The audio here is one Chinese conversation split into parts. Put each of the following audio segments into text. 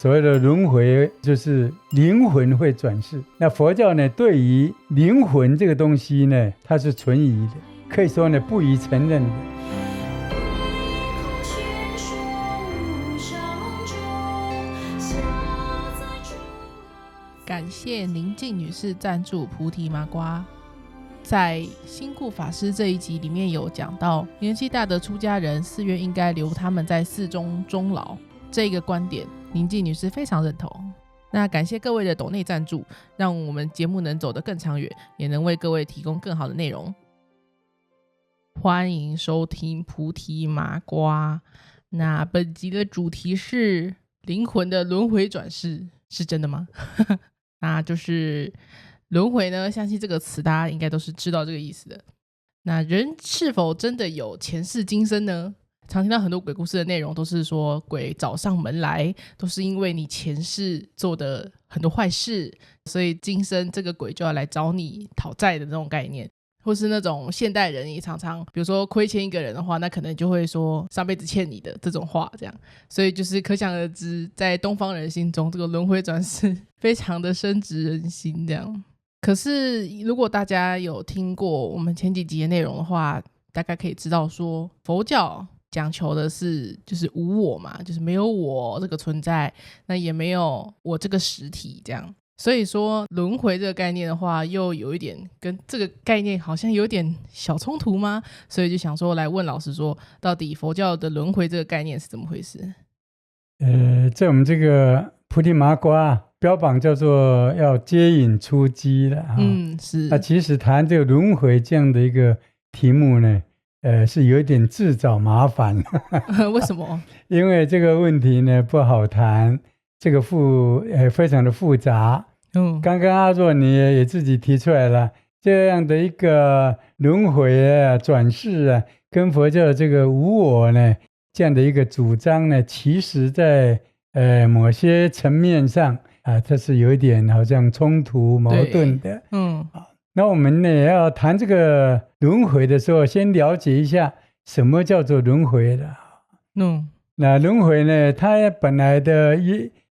所谓的轮回就是灵魂会转世。那佛教呢，对于灵魂这个东西呢，它是存疑的，可以说呢不予承认的。感谢宁静女士赞助菩提麻瓜。在新故法师这一集里面有讲到，年纪大的出家人寺院应该留他们在寺中终老，这个观点宁静女士非常认同。那感谢各位的抖内赞助，让我们节目能走得更长远，也能为各位提供更好的内容。欢迎收听菩提麻瓜。那本集的主题是灵魂的轮回转世，是真的吗？那就是轮回呢，相信这个词大家应该都是知道这个意思的。那人是否真的有前世今生呢？常听到很多鬼故事的内容都是说鬼找上门来，都是因为你前世做的很多坏事，所以今生这个鬼就要来找你讨债的那种概念。或是那种现代人也常常比如说亏欠一个人的话，那可能就会说上辈子欠你的这种话，这样。所以就是可想而知，在东方人心中这个轮回转世非常的深植人心这样。可是如果大家有听过我们前几集的内容的话，大概可以知道说佛教讲求的是就是无我嘛，就是没有我这个存在，那也没有我这个实体这样。所以说轮回这个概念的话，又有一点跟这个概念好像有点小冲突吗？所以就想说来问老师说，到底佛教的轮回这个概念是怎么回事？在我们这个菩提麻瓜标榜叫做要接引出击了。是。那其实谈这个轮回这样的一个题目呢，是有一点自找麻烦。为什么？因为这个问题呢不好谈，这个非常的复杂。刚刚阿若你也自己提出来了，这样的一个轮回啊、转世啊，跟佛教的这个无我呢，这样的一个主张呢，其实在某些层面上啊，它是有一点好像冲突矛盾的。那我们呢要谈这个轮回的时候，先了解一下什么叫做轮回的。那轮回呢，它本来的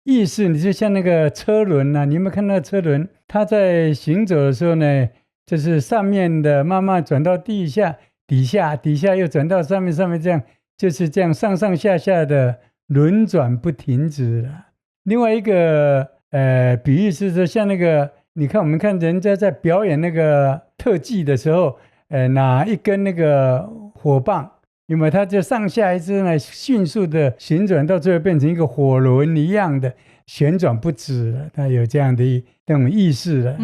意思，你就像那个车轮啊，你有没有看到车轮？它在行走的时候呢，就是上面的慢慢转到地下，底下又转到上面这样，就是这样上上下下的轮转不停止了。另外一个比喻是说，像那个你看我们看人家在表演那个特技的时候，拿一根那个火棒。因为它就上下一直呢迅速的旋转，到最后变成一个火轮一样的旋转不止了，它有这样的那种意识了。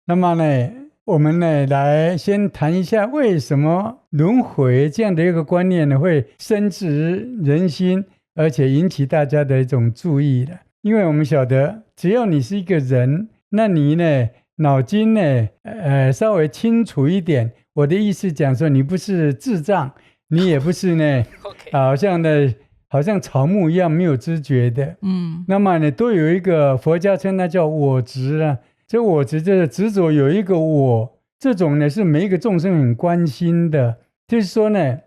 那么呢，我们呢来先谈一下为什么轮回这样的一个观念呢会深植人心，而且引起大家的一种注意的。因为我们晓得，只要你是一个人，那你呢脑筋呢稍微清楚一点，我的意思讲说，你不是智障。你也不是呢好像草木一样没有知觉的。那么呢都有一个佛家称它叫我执啊。这我执就是执着有一个我，这种呢是每一个众生很关心的。就是说呢，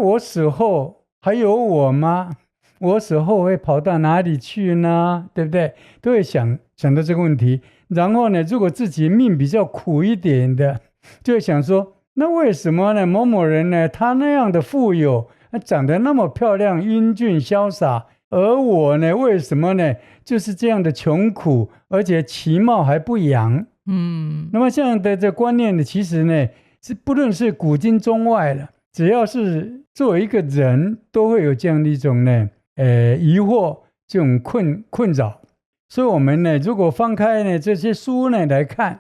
我死后还有我吗？我死后会跑到哪里去呢？对不对？都会想到这个问题。然后呢，如果自己命比较苦一点的，就会想说，那为什么呢？某某人呢，他那样的富有，长得那么漂亮、英俊潇洒，而我呢，为什么呢？就是这样的穷苦，而且其貌还不扬。那么这样的这观念呢，其实呢，是不论是古今中外了，只要是作为一个人，都会有这样的一种呢，疑惑，这种困扰。所以我们呢，如果翻开呢这些书呢来看，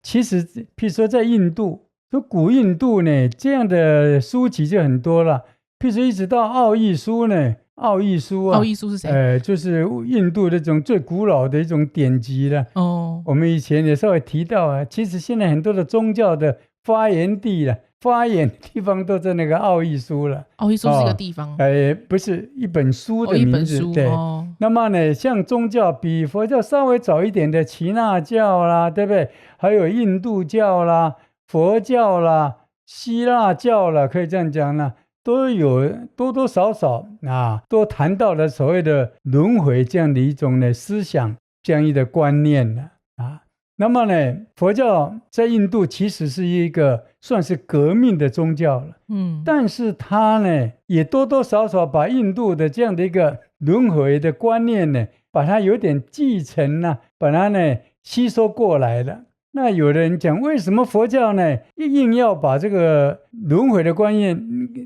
其实譬如说在印度。说古印度呢，这样的书籍就很多了。譬如说一直到奥义书呢，奥义书是谁？就是印度那种最古老的一种典籍了。我们以前也稍微提到啊，其实现在很多的宗教的发源地方都在那个奥义书了。奥义书是一个地方？不是一本书的名字。一本书。对。那么呢，像宗教比佛教稍微早一点的耆那教啦，对不对？还有印度教啦。佛教啦、希腊教啦，可以这样讲啦，都有多多少少都谈到了所谓的轮回这样的一种呢思想，这样一个观念了那么呢，佛教在印度其实是一个算是革命的宗教了，但是它呢也多多少少把印度的这样的一个轮回的观念呢，把它有点继承把它呢吸收过来了。那有人讲，为什么佛教呢硬要把这个轮回的观念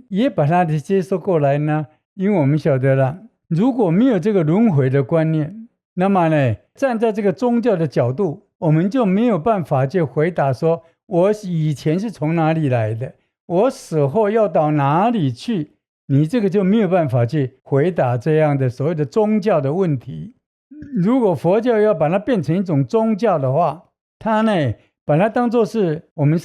也把它接收过来呢？因为我们晓得了，如果没有这个轮回的观念，那么呢，站在这个宗教的角度，我们就没有办法去回答说，我以前是从哪里来的，我死后要到哪里去，你这个就没有办法去回答这样的所谓的宗教的问题。如果佛教要把它变成一种宗教的话，它呢把它当作是我们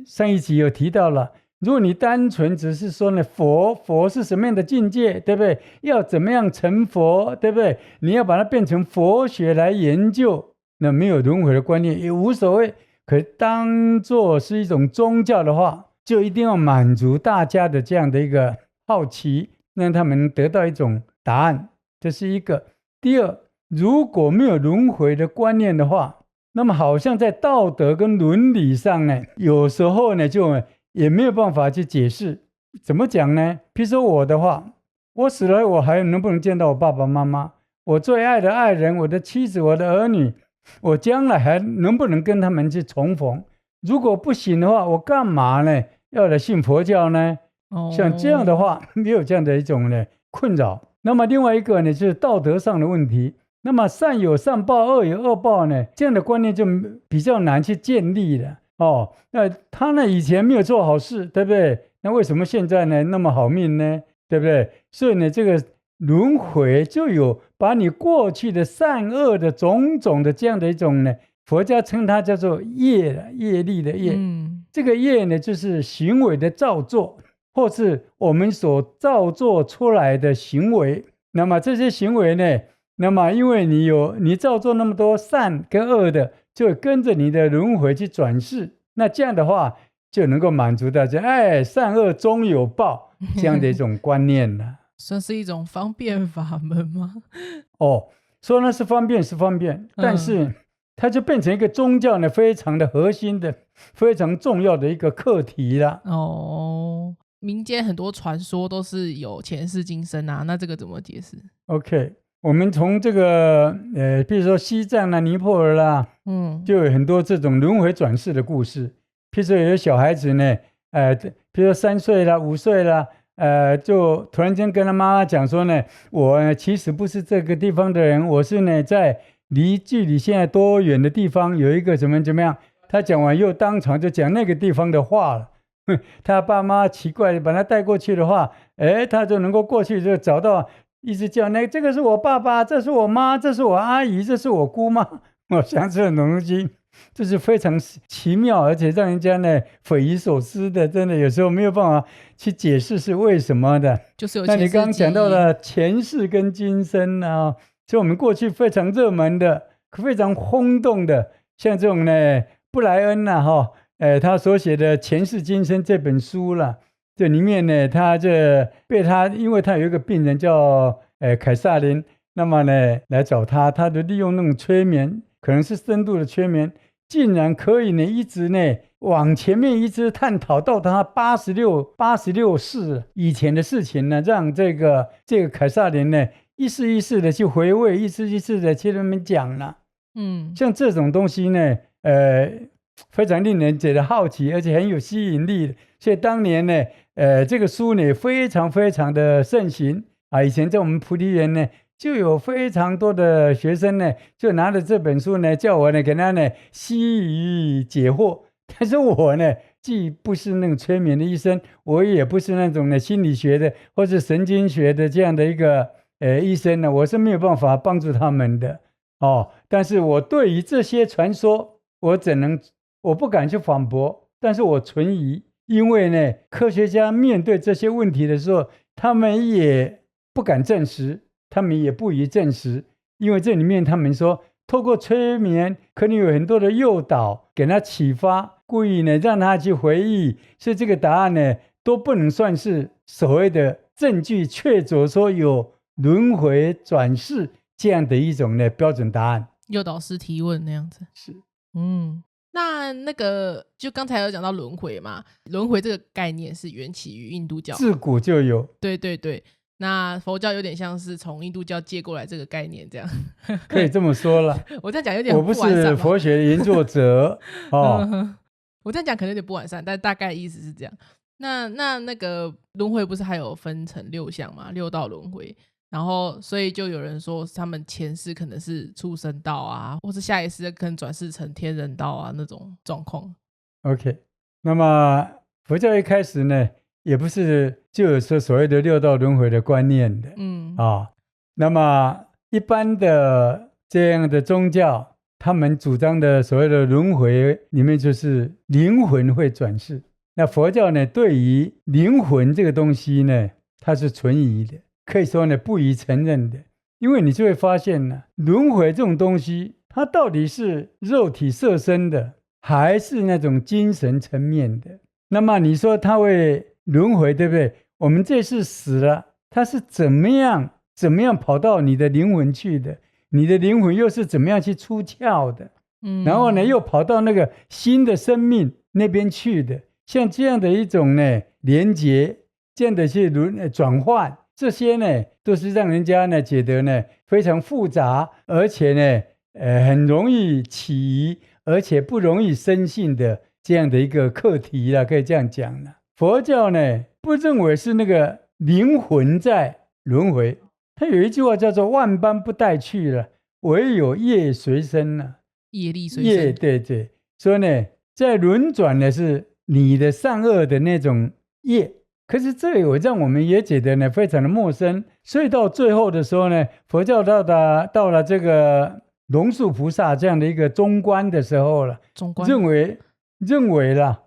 上一集有提到了，如果你单纯只是说呢佛是什么样的境界，对不对？要怎么样成佛，对不对？你要把它变成佛学来研究，那没有轮回的观念也无所谓。可当作是一种宗教的话，就一定要满足大家的这样的一个好奇，让他们得到一种答案，这是一个。第二，如果没有轮回的观念的话，那么好像在道德跟伦理上呢，有时候呢就也没有办法去解释。怎么讲呢？比如说我的话，我死了，我还能不能见到我爸爸妈妈？我最爱的爱人，我的妻子，我的儿女，我将来还能不能跟他们去重逢？如果不行的话，我干嘛呢？要来信佛教呢？像这样的话，没有这样的一种呢困扰。那么另外一个呢，就是道德上的问题。那么善有善报，恶有恶报呢，这样的观念就比较难去建立了那他呢以前没有做好事，对不对？那为什么现在呢那么好命呢？对不对？所以呢，这个轮回就有把你过去的善恶的种种的这样的一种呢，佛家称它叫做业，业力的业。这个业呢，就是行为的造作，或是我们所造作出来的行为。那么这些行为呢，那么因为你造作那么多善跟恶的，就跟着你的轮回去转世，那这样的话就能够满足大家善恶终有报这样的一种观念了。算是一种方便法门吗？说那是方便，但是它就变成一个宗教呢非常的核心的非常重要的一个课题了。民间很多传说都是有前世今生那这个怎么解释？ OK，我们从这个比如说西藏尼泊尔啦，就有很多这种轮回转世的故事。譬如说有小孩子呢，比如说3岁啦、5岁啦，就突然间跟他妈妈讲说呢，我其实不是这个地方的人，我是呢在距离现在多远的地方有一个怎么样。他讲完又当场就讲那个地方的话了。他爸妈奇怪，把他带过去的话，他就能够过去就找到。一直叫这个是我爸爸，这是我妈，这是我阿姨，这是我姑妈。我想这种东西就是非常奇妙，而且让人家呢匪夷所思的，真的有时候没有办法去解释是为什么的。就是有那你刚刚讲到了前世跟今生所以我们过去非常热门的、非常轰动的，像这种呢布莱恩他所写的《前世今生》这本书了。这里面呢，因为他有一个病人叫凯撒琳，那么呢来找他，他就利用那种催眠，可能是深度的催眠，竟然可以呢一直呢往前面一直探讨到他86世以前的事情呢，让这个凯撒琳呢一世一世的去回味，一世一世的去那边讲了。像这种东西呢，非常令人觉得好奇，而且很有吸引力的。所以当年呢，这个书呢非常非常的盛行以前在我们菩提园呢，就有非常多的学生呢，就拿着这本书呢，叫我呢给他呢析疑解惑。但是我呢，既不是那种催眠的医生，我也不是那种呢心理学的或是神经学的这样的一个医生呢，我是没有办法帮助他们的但是我对于这些传说，我不敢去反驳，但是我存疑。因为呢，科学家面对这些问题的时候，他们也不敢证实，他们也不予证实。因为这里面他们说，透过催眠可能有很多的诱导，给他启发，故意呢让他去回忆，所以这个答案呢都不能算是所谓的证据确凿说有轮回转世这样的一种呢标准答案。诱导式提问那样子。是，那个就刚才有讲到轮回嘛，轮回这个概念是缘起于印度教，自古就有。对对对，那佛教有点像是从印度教借过来这个概念，这样可以这么说了。我这样讲有点我不是佛学研究者我这样讲可能有点不完善，但大概意思是这样。那个轮回不是还有分成6项吗？6道轮回，然后所以就有人说他们前世可能是畜生道啊，或是下一世可能转世成天人道啊那种状况。OK， 那么佛教一开始呢，也不是就有说所谓的6道轮回的观念的。那么一般的这样的宗教，他们主张的所谓的轮回里面就是灵魂会转世。那佛教呢，对于灵魂这个东西呢，它是存疑的，可以说呢不予承认的。因为你就会发现呢，轮回这种东西，它到底是肉体色身的，还是那种精神层面的？那么你说它会轮回，对不对？我们这次死了，它是怎么样跑到你的灵魂去的？你的灵魂又是怎么样去出窍的？然后呢，又跑到那个新的生命那边去的？像这样的一种呢连结，这样的去转换，这些呢都是让人家呢觉得呢非常复杂，而且呢很容易起疑，而且不容易深信的这样的一个课题啦，可以这样讲了。佛教呢不认为是那个灵魂在轮回，他有一句话叫做万般不带去了，唯有业随身了。业力随身。业，对对，所以呢在轮转呢是你的善恶的那种业，可是这有让我们也觉得呢非常的陌生。所以到最后的时候呢，佛教到了这个龙树菩萨这样的一个中观的时候了，认为了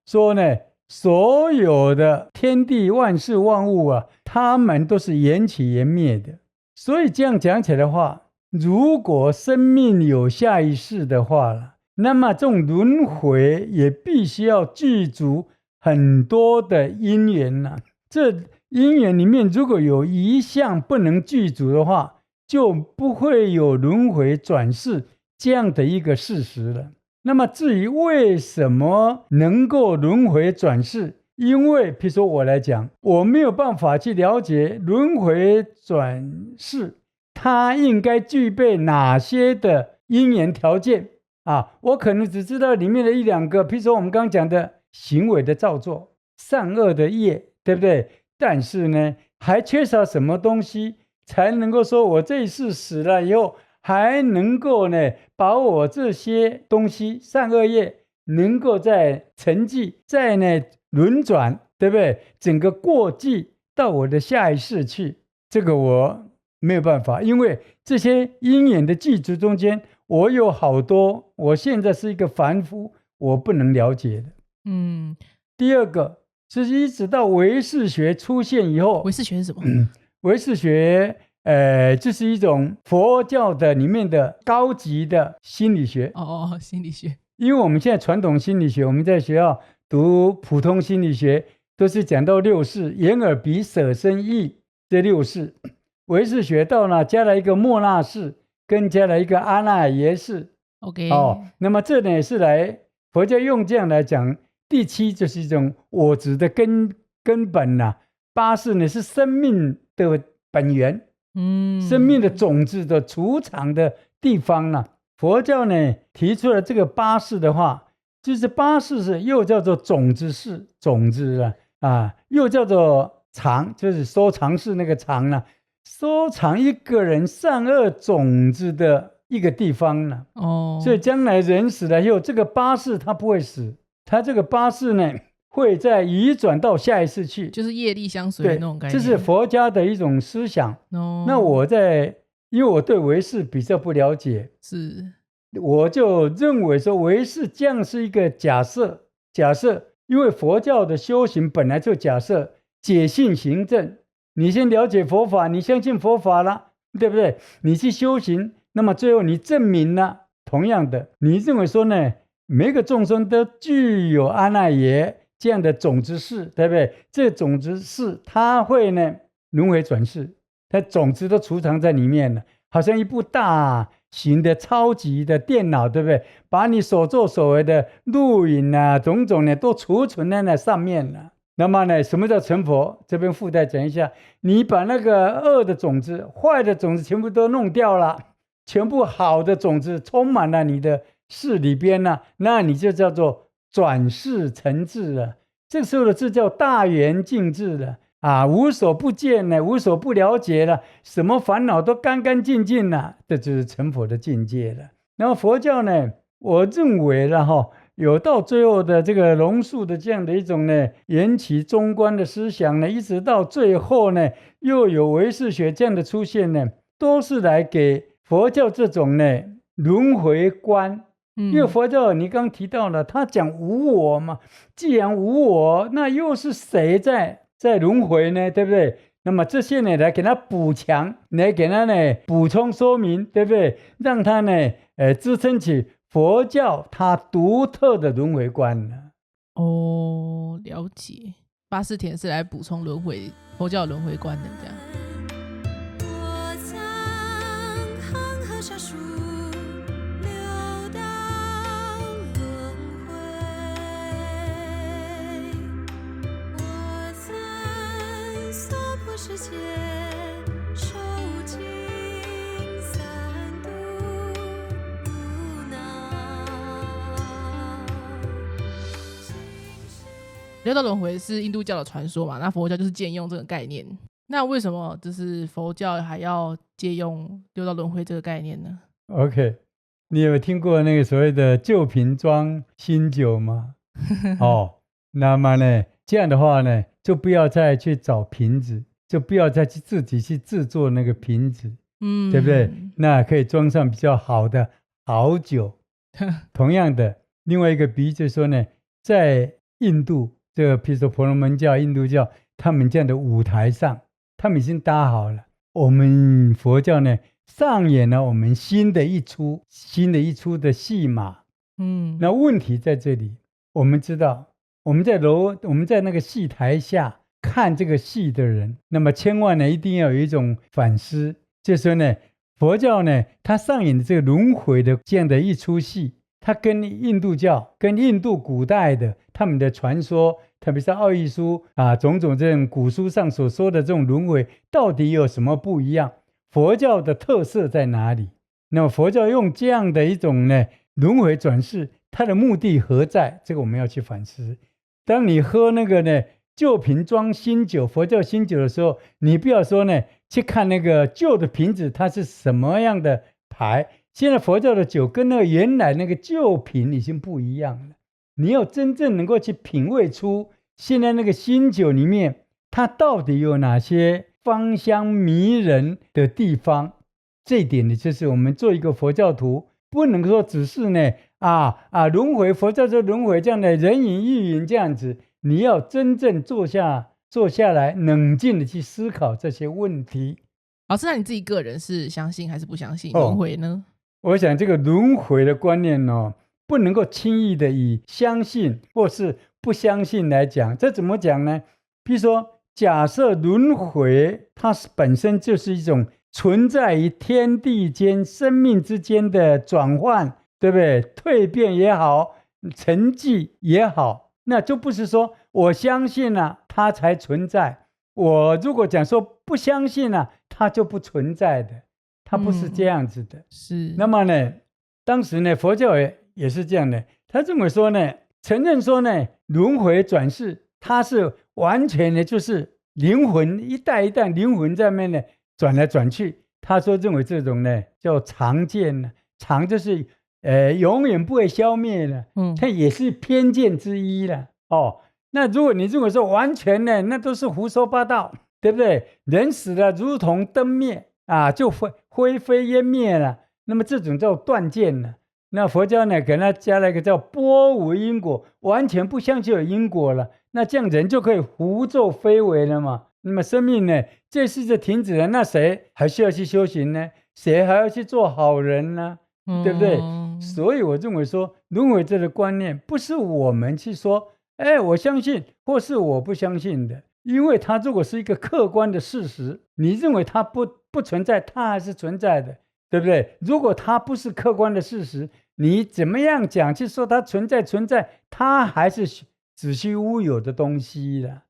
说呢所有的天地万事万物啊，它们都是缘起缘灭的。所以这样讲起来的话，如果生命有下一世的话了，那么这种轮回也必须要具足很多的因缘了。这因缘里面如果有一项不能具足的话，就不会有轮回转世这样的一个事实了。那么至于为什么能够轮回转世，因为比如说我来讲，我没有办法去了解轮回转世它应该具备哪些的因缘条件我可能只知道里面的1、2个，譬如说我们刚刚讲的行为的造作，善恶的业，对不对？但是呢，还缺少什么东西才能够说我这一世死了以后，还能够呢把我这些东西善恶业能够再承继，再呢轮转，对不对？整个过继到我的下一世去，这个我没有办法，因为这些因缘的具足中间，我有好多，我现在是一个凡夫，我不能了解的。第二个是一直到唯识学出现以后。唯识学是什么？唯识学就是一种佛教的里面的高级的心理学。心理学。因为我们现在传统心理学，我们在学校读普通心理学都是讲到6识，眼耳鼻舌身意这6识。唯识学到了加了一个末那识，跟加了一个阿那耶识。OK， 那么这呢也是来佛教用这样来讲，第7就是一种我执的根本8识呢是生命的本源，生命的种子的储藏的地方佛教呢提出了这个8识的话，就是8识是又叫做种子识，种子又叫做藏，就是收藏室那个藏收藏一个人善恶种子的一个地方所以将来人死了以后，这个8识他不会死，他这个8识呢会再移转到下一世去，就是业力相随的那种概念。这是佛家的一种思想。那因为我对唯识比较不了解，我就认为说唯识这样是一个假设，因为佛教的修行本来就假设解信行证，你先了解佛法，你相信佛法了，对不对？你去修行，那么最后你证明了，同样的，你认为说呢，每个众生都具有阿那耶，这样的种子世，对不对？这种子世它会呢轮回转世，它种子都储藏在里面了，好像一部大型的超级的电脑，对不对？把你所作所为的录影啊，种种呢都储存在那上面了。那么呢，什么叫成佛？这边附带讲一下，你把那个恶的种子、坏的种子全部都弄掉了，全部好的种子充满了你的世里边呢，那你就叫做转世成智了。这个时候的智叫大圆净智了啊，无所不见了，无所不了解了，什么烦恼都干干净净了，这就是成佛的境界了。然后佛教呢，我认为了有到最后的这个龙树的这样的一种呢缘起中观的思想呢，一直到最后呢，又有唯识学这样的出现呢，都是来给佛教这种呢轮回观。因为佛教你刚提到了，他讲无我嘛，既然无我，那又是谁在轮回呢？对不对？那么这些呢，来给他补强，来给他呢补充说明，对不对？让他呢支撑起佛教它独特的轮回观呢。哦，了解。巴士田是来补充佛教轮回观的这样。我曾恒河沙数六道轮回，我曾娑婆世界受尽三毒苦恼。六道轮回是印度教的传说嘛，那佛教就是借用这个概念。那为什么就是佛教还要借用六道轮回这个概念呢？ OK， 你有听过那个所谓的旧瓶装新酒吗？那么呢，这样的话呢，就不要再去找瓶子，就不要再去自己去制作那个瓶子，对不对？那可以装上比较好的好酒。同样的，另外一个比喻就是说呢，在印度这个，比如说婆罗门教、印度教，他们这样的舞台上，他们已经搭好了。我们佛教呢，上演了我们新的一出的戏码。那问题在这里，我们知道，我们在那个戏台下看这个戏的人，那么千万呢，一定要有一种反思，就是说呢，佛教呢，它上演的这个轮回的这样的一出戏，它跟印度教、跟印度古代的他们的传说，特别是奥义书啊，种种这种古书上所说的这种轮回，到底有什么不一样？佛教的特色在哪里？那么佛教用这样的一种呢轮回转世，它的目的何在？这个我们要去反思。当你喝那个呢旧瓶装新酒，佛教新酒的时候，你不要说呢去看那个旧的瓶子它是什么样的牌。现在佛教的酒跟那个原来那个旧瓶已经不一样了。你要真正能够去品味出现在那个新酒里面，它到底有哪些芳香迷人的地方。这一点呢，就是我们做一个佛教徒，不能说只是呢轮回，佛教就轮回这样的人云亦云这样子，你要真正坐下来，冷静的去思考这些问题。老师，那你自己个人是相信还是不相信轮回呢？我想这个轮回的观念不能够轻易的以相信或是不相信来讲。这怎么讲呢？比如说，假设轮回它本身就是一种存在于天地间、生命之间的转换，对不对？蜕变也好，沉寂也好，那就不是说我相信了它才存在。我如果讲说不相信了，它就不存在的。它不是这样子的。是。那么呢，当时呢，佛教也是这样的。他这么说呢，承认说呢，轮回转世，它是完全的，就是灵魂一代一代灵魂在面呢转来转去。他说认为这种呢叫常见呢，常就是永远不会消灭的。它也是偏见之一了。那如果你认为说完全呢，那都是胡说八道，对不对？人死了如同灯灭就灰飞烟灭了，那么这种叫断见了。那佛教呢给他加了一个叫波无因果，完全不相信有因果了，那这样人就可以胡作非为了嘛。那么生命呢这次就停止了，那谁还需要去修行呢？谁还要去做好人呢？对不对？所以我认为说轮回这个观念不是我们去说我相信或是我不相信的，因为它如果是一个客观的事实，你认为它不存在，它还是存在的，对不对？如果它不是客观的事实，你怎么样讲去说它存在，它还是子虚乌有的东西了。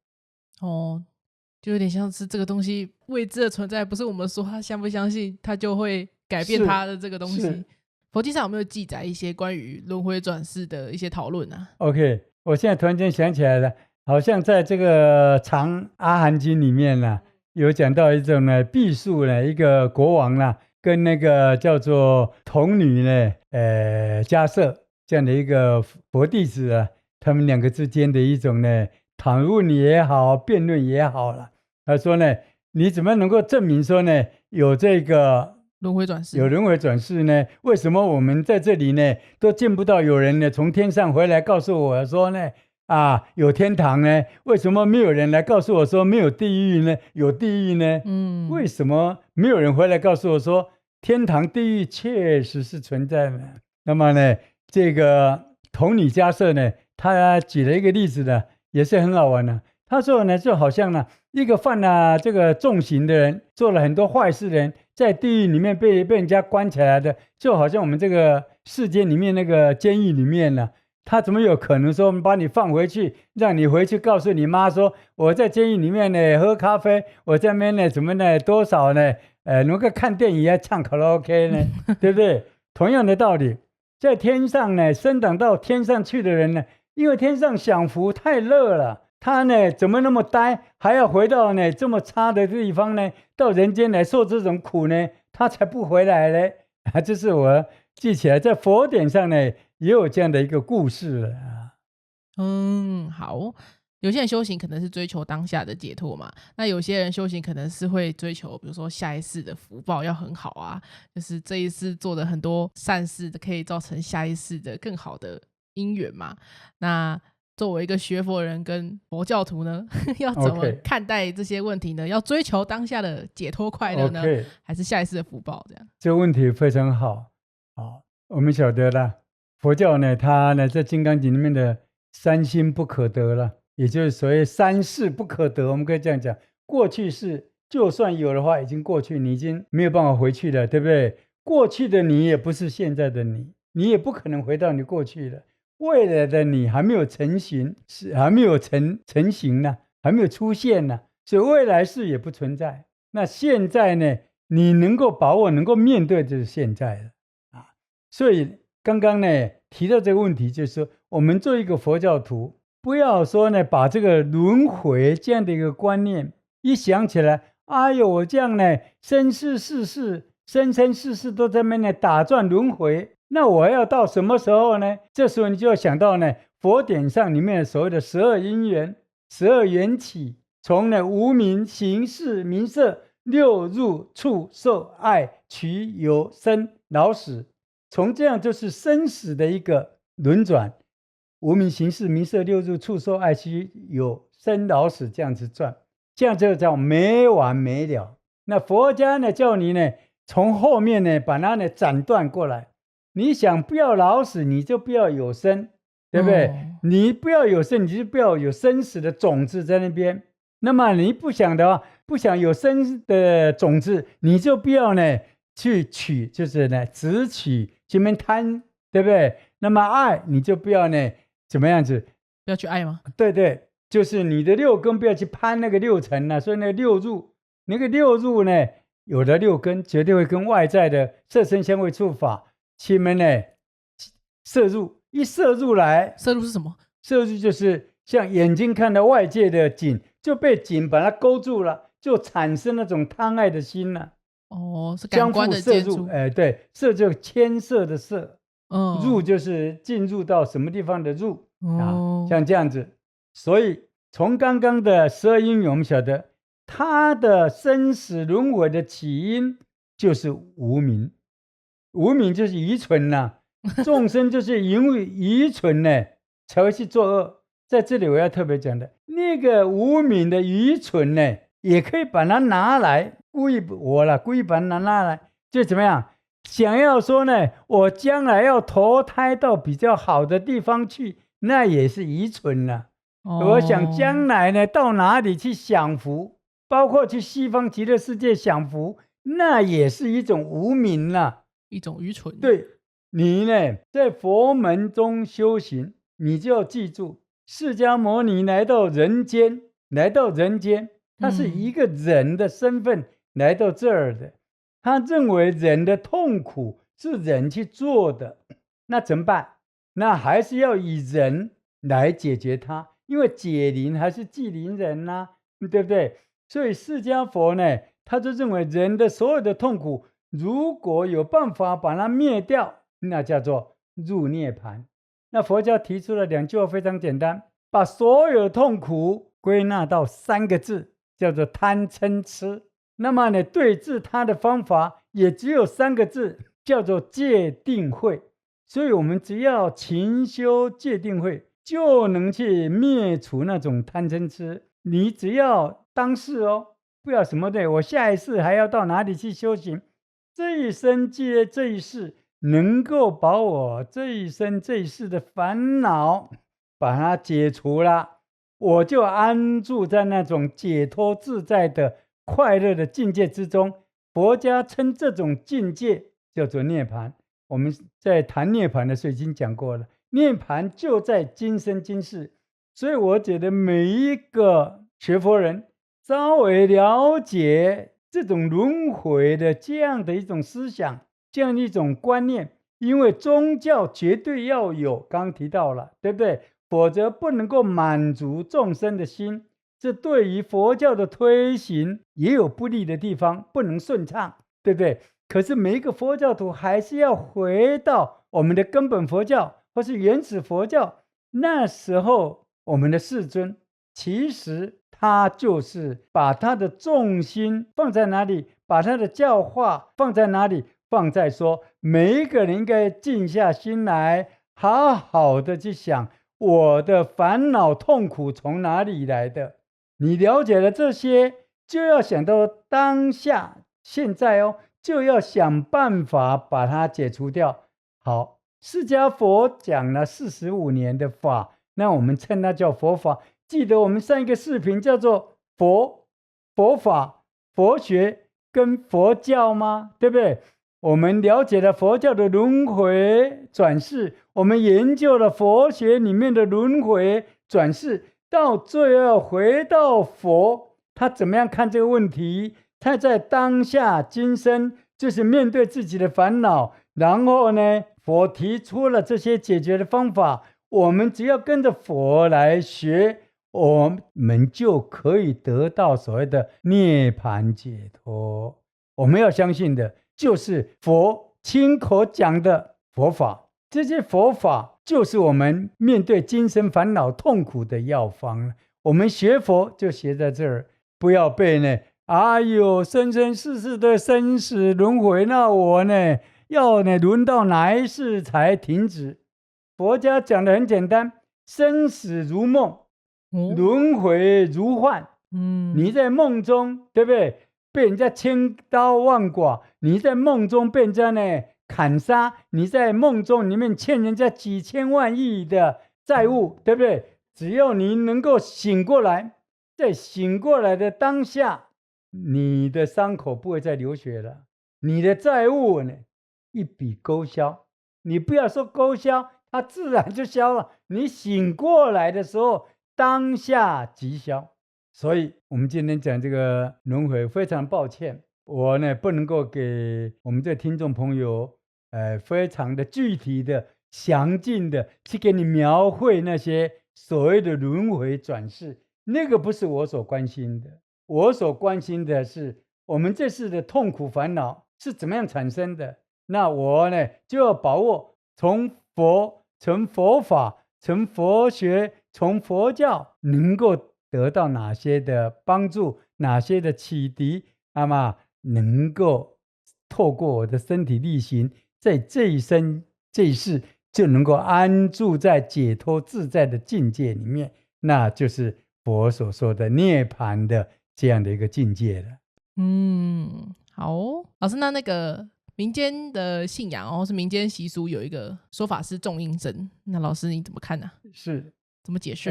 就有点像是这个东西未知的存在，不是我们说他相不相信，他就会改变他的这个东西。佛经上有没有记载一些关于轮回转世的一些讨论啊 ？OK， 我现在突然间想起来了，好像在这个《长阿含经》里面呢，有讲到一种呢，毕宿呢，一个国王呢，跟那个叫做童女呢，迦摄这样的一个佛弟子啊，他们两个之间的一种呢，讨论也好，辩论也好了。他说呢，你怎么能够证明说呢，有这个轮回转世？有轮回转世呢？为什么我们在这里呢，都见不到有人呢从天上回来告诉我说呢，有天堂呢？为什么没有人来告诉我说没有地狱呢？有地狱呢？为什么没有人回来告诉我说天堂、地狱确实是存在的？那么呢，这个童女迦摄呢，他举了一个例子呢，也是很好玩的。他说呢，就好像呢，一个犯了这个重刑的人，做了很多坏事的人，在地狱里面被人家关起来的，就好像我们这个世界里面那个监狱里面呢，他怎么有可能说我们把你放回去，让你回去告诉你妈说，我在监狱里面呢喝咖啡，我在那边呢怎么呢多少呢，能够看电影啊，唱卡拉 OK 呢，对不对？同样的道理，在天上呢，升等到天上去的人呢，因为天上享福太热了。他呢，怎么那么呆，还要回到呢这么差的地方呢？到人间来受这种苦呢？他才不回来嘞！这是我记起来，在佛典上呢也有这样的一个故事了。好。有些人修行可能是追求当下的解脱嘛，那有些人修行可能是会追求，比如说下一世的福报要很好啊，就是这一世做的很多善事，可以造成下一世的更好的因缘嘛。那作为一个学佛人跟佛教徒呢，要怎么看待这些问题呢？要追求当下的解脱快乐呢，还是下一世的福报？这个问题非常好。我们晓得了，佛教呢，它呢在《金刚经》里面的三心不可得了，也就是所谓三世不可得。我们可以这样讲，过去世就算有的话，已经过去，你已经没有办法回去了，对不对？过去的你也不是现在的你，你也不可能回到你过去了。未来的你还没有成型，还没有成型呢，还没有出现呢，所以未来世也不存在。那现在呢，你能够把握、能够面对就是现在了所以刚刚呢提到这个问题，就是说我们做一个佛教徒，不要说呢把这个轮回这样的一个观念一想起来，哎呦，我这样呢生生世世都在那边打转轮回。那我要到什么时候呢？这时候你就要想到呢，佛典上里面所谓的12因缘、12缘起，从呢无明、行识、名色、六入、触、受、爱、取、有、生、老、死，从这样就是生死的一个轮转，无明、行识、名色、六入、触、受、爱、取、有、生、老、死这样子转，这样就叫没完没了。那佛家呢叫你呢从后面呢把它呢斩断过来。你想不要老死，你就不要有生，对不对？你不要有生，你就不要有生死的种子在那边。那么你不想的话，不想有生的种子，你就不要呢去取，就是呢只取前面贪，对不对？那么爱你就不要呢怎么样子？不要去爱吗？对，就是你的六根不要去攀那个六尘啊，所以那个六入，那个六入呢，有了六根，绝对会跟外在的色声香味触法。前面呢，摄入一摄入来，摄入是什么？摄入就是像眼睛看到外界的景，就被景把它勾住了，就产生那种贪爱的心了。是感官的接触。对，摄就牵涉的摄，入就是进入到什么地方的入像这样子。所以从刚刚的12因缘，我们晓得它的生死轮回的起因就是无明。无明就是愚蠢众生就是因为愚蠢呢才会去作恶。在这里我要特别讲的，那个无明的愚蠢呢，也可以把它拿来故意把它拿来，就怎么样？想要说呢，我将来要投胎到比较好的地方去，那也是愚蠢了。我想将来呢，到哪里去享福，包括去西方极乐世界享福，那也是一种无明啦，一种愚蠢。对，你呢，在佛门中修行，你就要记住，释迦牟尼来到人间，他是一个人的身份来到这儿的，他认为人的痛苦是人去做的，那怎么办？那还是要以人来解决它，因为解铃还是系铃人啊，对不对？所以释迦佛呢，他就认为人的所有的痛苦，如果有办法把它灭掉，那叫做入涅槃。那佛教提出了2句话非常简单，把所有痛苦归纳到3个字，叫做贪嗔痴。那么呢，对治它的方法也只有3个字，叫做戒定慧。所以我们只要勤修戒定慧，就能去灭除那种贪嗔痴。你只要当世不要什么的，我下一世还要到哪里去修行？这一生借这一世，能够把我这一生这一世的烦恼把它解除了，我就安住在那种解脱自在的快乐的境界之中。佛家称这种境界叫做涅槃。我们在谈涅槃的时候已经讲过了，涅槃就在今生今世。所以我觉得每一个学佛人稍微了解这种轮回的这样的一种思想，这样的一种观念，因为宗教绝对要有，刚提到了，对不对？否则不能够满足众生的心，这对于佛教的推行也有不利的地方，不能顺畅，对不对？可是每一个佛教徒还是要回到我们的根本佛教或是原始佛教。那时候我们的世尊其实他就是把他的重心放在哪里，把他的教化放在哪里，放在说每一个人应该静下心来，好好的去想我的烦恼痛苦从哪里来的。你了解了这些，就要想到当下现在就要想办法把它解除掉。好，释迦佛讲了45年的法，那我们称它叫佛法。记得我们上一个视频叫做佛法、佛学跟佛教吗？对不对？我们了解了佛教的轮回转世，我们研究了佛学里面的轮回转世，到最后回到佛，他怎么样看这个问题？他在当下今生就是面对自己的烦恼，然后呢，佛提出了这些解决的方法，我们只要跟着佛来学，我们就可以得到所谓的涅槃解脱。我们要相信的就是佛亲口讲的佛法，这些佛法就是我们面对今生烦恼痛苦的药方。我们学佛就学在这儿，不要被生生世世的生死轮回，那我呢要轮到哪一世才停止？佛家讲的很简单，生死如梦，轮回如幻。你在梦中，对不对？被人家千刀万剐，你在梦中被人家砍杀，你在梦中里面欠人家几千万亿的债务，对不对？只要你能够醒过来，在醒过来的当下，你的伤口不会再流血了，你的债务一笔勾销。你不要说勾销，它自然就消了。你醒过来的时候，当下即消。所以我们今天讲这个轮回，非常抱歉，我不能够给我们这听众朋友非常的具体的详尽的去给你描绘那些所谓的轮回转世，那个不是我所关心的。我所关心的是我们这世的痛苦烦恼是怎么样产生的。那我就要把握从佛法，从佛学，从佛教能够得到哪些的帮助，哪些的启迪，那么能够透过我的身体力行，在这一生这一世就能够安住在解脱自在的境界里面，那就是佛所说的涅槃的这样的一个境界了。好老师，那个民间的信仰或是民间习俗有一个说法是种阴身，那老师你怎么看呢？是怎么解释？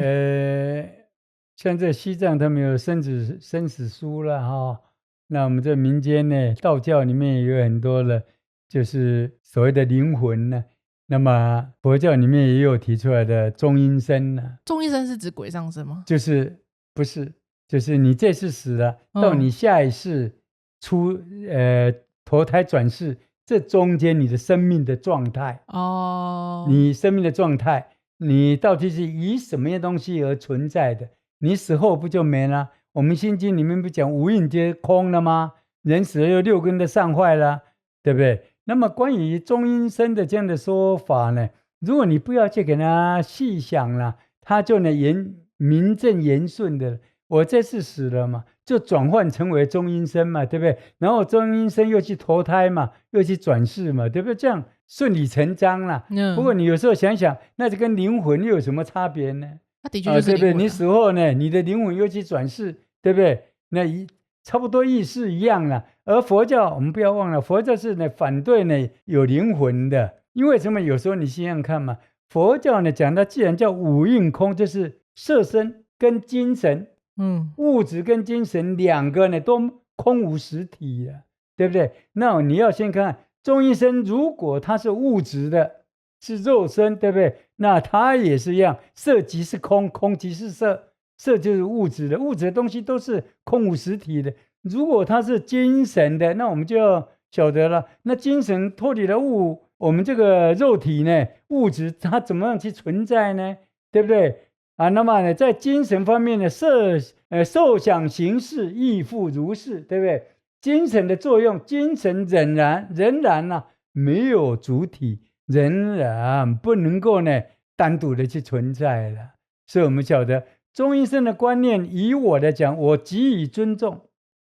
像这西藏他们有生死书了哈，那我们这民间呢，道教里面也有很多的，就是所谓的灵魂呢。那么佛教里面也有提出来的中阴身呢。中阴身是指鬼上身吗？就是不是，就是你这次死了，到你下一世投胎转世，这中间你的生命的状态你生命的状态，你到底是以什么样东西而存在的？你死后不就没了？我们心经里面不讲五蕴皆空了吗？人死了又六根都散坏了，对不对？那么关于中阴身的这样的说法呢，如果你不要去给他细想了，他就能名正言顺的，我这次死了嘛，就转换成为中阴身嘛，对不对？然后中阴身又去投胎嘛，又去转世嘛，对不对？这样顺理成章啦。不过你有时候想想，那就跟灵魂又有什么差别呢？那的确就是灵魂对不对？你死后呢，你的灵魂又去转世，对不对？那差不多意思一样了。而佛教我们不要忘了，佛教是呢反对呢有灵魂的，因为什么？有时候你想想看嘛，佛教呢讲到既然叫五蕴空，就是色身跟精神，物质跟精神两个呢都空无实体了，对不对？那你要先看中阴身，如果它是物质的，是肉身，对不对？那它也是一样，色即是空，空即是色，色就是物质的，物质的东西都是空无实体的。如果它是精神的，那我们就要晓得了，那精神脱离了我们这个肉体呢，物质它怎么样去存在呢？对不对？那么呢，在精神方面呢，受想行识亦复如是，对不对？精神的作用，精神仍然没有主体，仍然不能够呢单独的去存在了。所以我们晓得中阴身的观念，以我来讲，我给予尊重，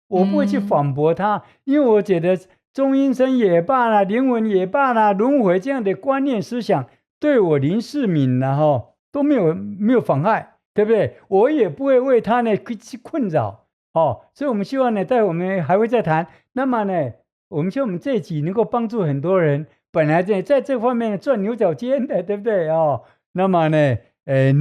我不会去反驳他，因为我觉得中阴身也罢啦，灵魂也罢啦，轮回这样的观念思想，对我林世敏都没有妨害，对不对？我也不会为他呢去困扰。所以我们希望呢，待会我们还会再谈。那么呢，我们希望我们这一集能够帮助很多人，本来在这方面赚牛角尖的，对不对？那么呢，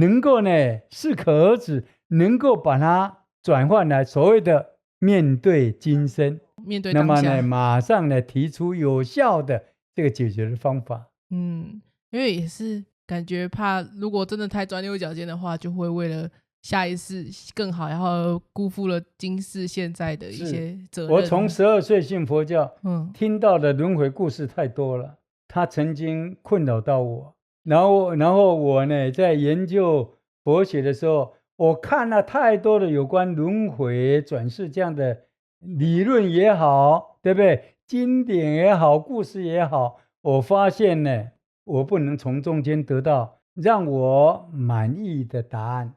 能够呢适可而止，能够把它转换来所谓的面对今生，面对当下，那么呢，马上呢提出有效的这个解决的方法。因为也是感觉怕，如果真的太钻牛角尖的话，就会为了下一世更好，然后辜负了今世现在的一些责任。我从12岁信佛教，听到的轮回故事太多了，它曾经困扰到我。然后我呢，在研究佛学的时候，我看了太多的有关轮回转世这样的理论也好，对不对？经典也好，故事也好，我发现呢，我不能从中间得到让我满意的答案。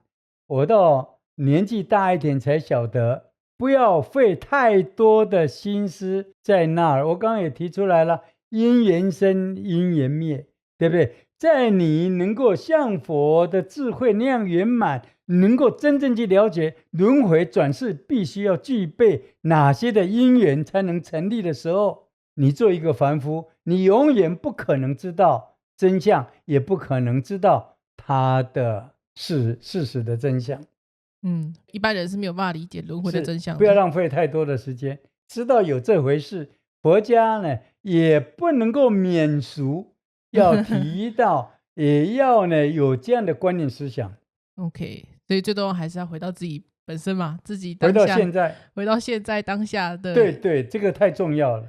我到年纪大一点才晓得，不要费太多的心思在那儿。我刚刚也提出来了，因缘生，因缘灭，对不对？在你能够像佛的智慧那样圆满，能够真正去了解轮回转世必须要具备哪些的因缘才能成立的时候，你做一个凡夫，你永远不可能知道真相，也不可能知道它的事实的真相。一般人是没有办法理解轮回的真相的。不要浪费太多的时间，知道有这回事，佛家呢也不能够免俗，要提到也要呢有这样的观念思想。OK， 所以最终还是要回到自己本身嘛，自己当下回到现在当下的。对，这个太重要了。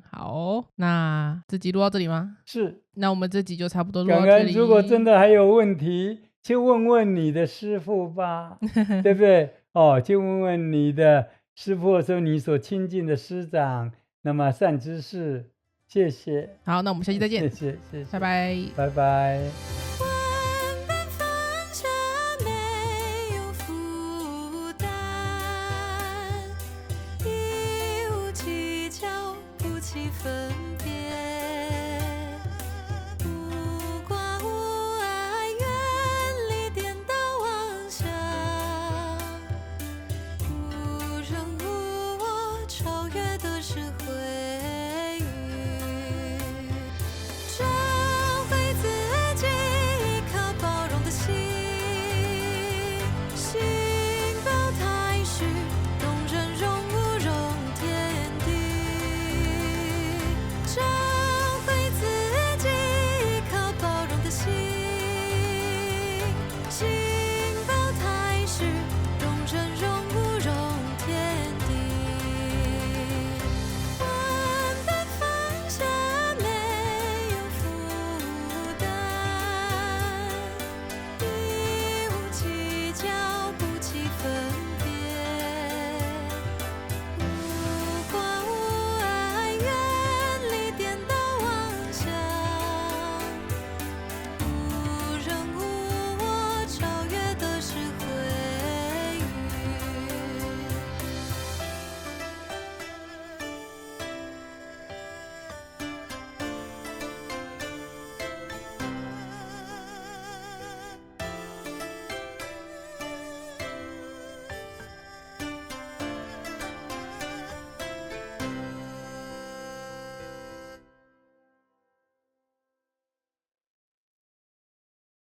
好，那这集录到这里吗？是，那我们这集就差不多录到这里。如果真的还有问题，去问问你的师父吧，对不对？去问问你的师父，或者你所亲近的师长，那么善知识。谢谢。好，那我们下期再见。谢谢，拜拜，拜拜。分